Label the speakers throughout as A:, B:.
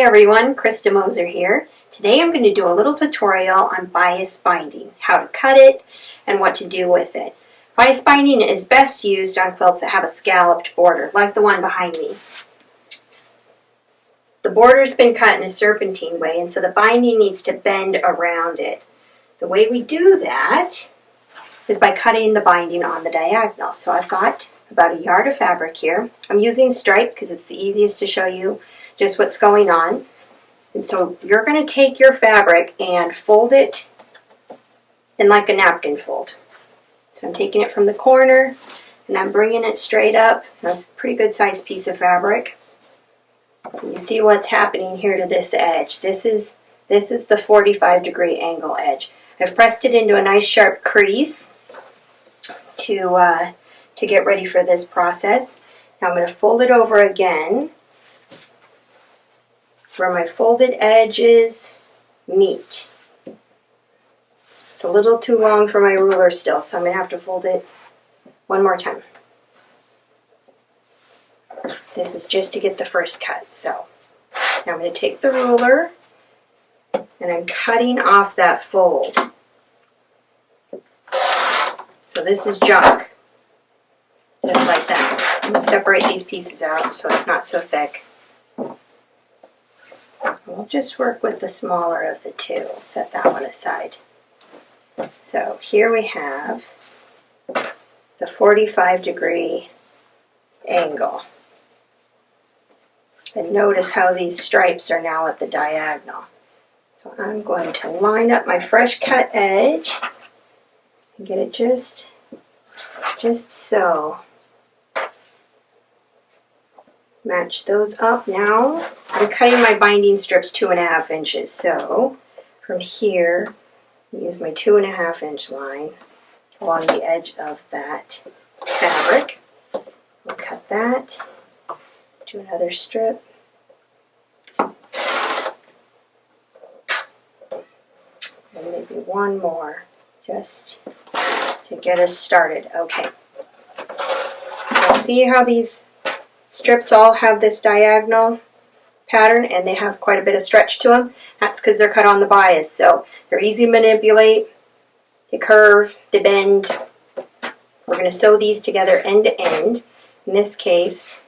A: everyone, Krista Moser here. Today I'm going to do a little tutorial on bias binding, how to cut it and what to do with it. Bias binding is best used on quilts that have a scalloped border, like the one behind me. The border's been cut in a serpentine way, and so the binding needs to bend around it. The way we do that is by cutting the binding on the diagonal. So I've got about a yard of fabric here. I'm using stripe because it's the easiest to show you just what's going on. And so you're going to take your fabric and fold it in like a napkin fold. So I'm taking it from the corner and I'm bringing it straight up. That's a pretty good sized piece of fabric. You see what's happening here to this edge. This is the 45-degree angle edge. I've pressed it into a nice sharp crease to get ready for this process. Now I'm going to fold it over again where my folded edges meet. It's a little too long for my ruler still, so I'm going to have to fold it one more time. This is just to get the first cut. So now I'm going to take the ruler and I'm cutting off that fold. So this is junk, just like that. I'm going to separate these pieces out so it's not so thick. We'll just work with the smaller of the two. Set that one aside. So here we have the 45-degree angle. And notice how these stripes are now at the diagonal. So I'm going to line up my fresh cut edge and get it just so. Match those up now. I'm cutting my binding strips 2.5 inches. So from here, use my 2.5 inch line along the edge of that fabric. I'll cut that. Do another strip. And maybe one more just to get us started. Okay. Now see how these strips all have this diagonal pattern and they have quite a bit of stretch to them? That's because they're cut on the bias. So they're easy to manipulate. They curve, they bend. We're going to sew these together end to end. In this case,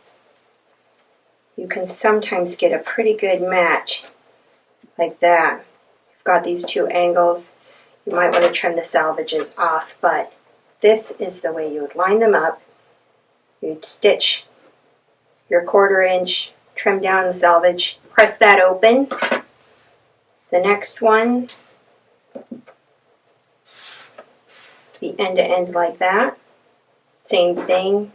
A: you can sometimes get a pretty good match like that. You've got these two angles. You might want to trim the salvages off, but this is the way you would line them up. You'd stitch your 1/4 inch, trim down the selvage, press that open. The next one to be end to end like that. Same thing.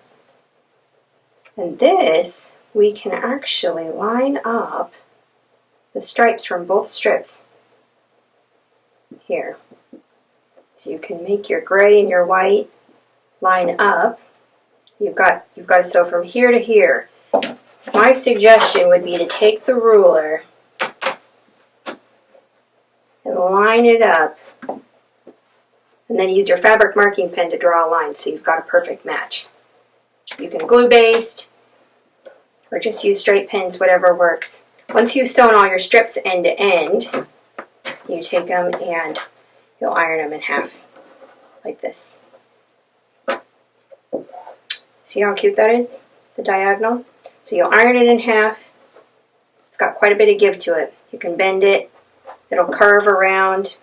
A: And this, we can actually line up the stripes from both strips here. So you can make your gray and your white line up. You've got to sew from here to here. My suggestion would be to take the ruler and line it up and then use your fabric marking pen to draw a line so you've got a perfect match. You can glue based or just use straight pins, whatever works. Once you've sewn all your strips end to end, you take them and you'll iron them in half like this. See how cute that is? The diagonal. So you'll iron it in half. It's got quite a bit of give to it. You can bend it. It'll curve around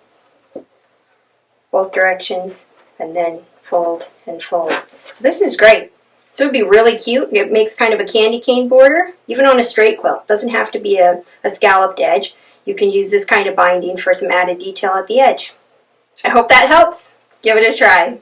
A: both directions and then fold and fold. So this is great. So it would be really cute. It makes kind of a candy cane border, even on a straight quilt. It doesn't have to be a scalloped edge. You can use this kind of binding for some added detail at the edge. I hope that helps. Give it a try.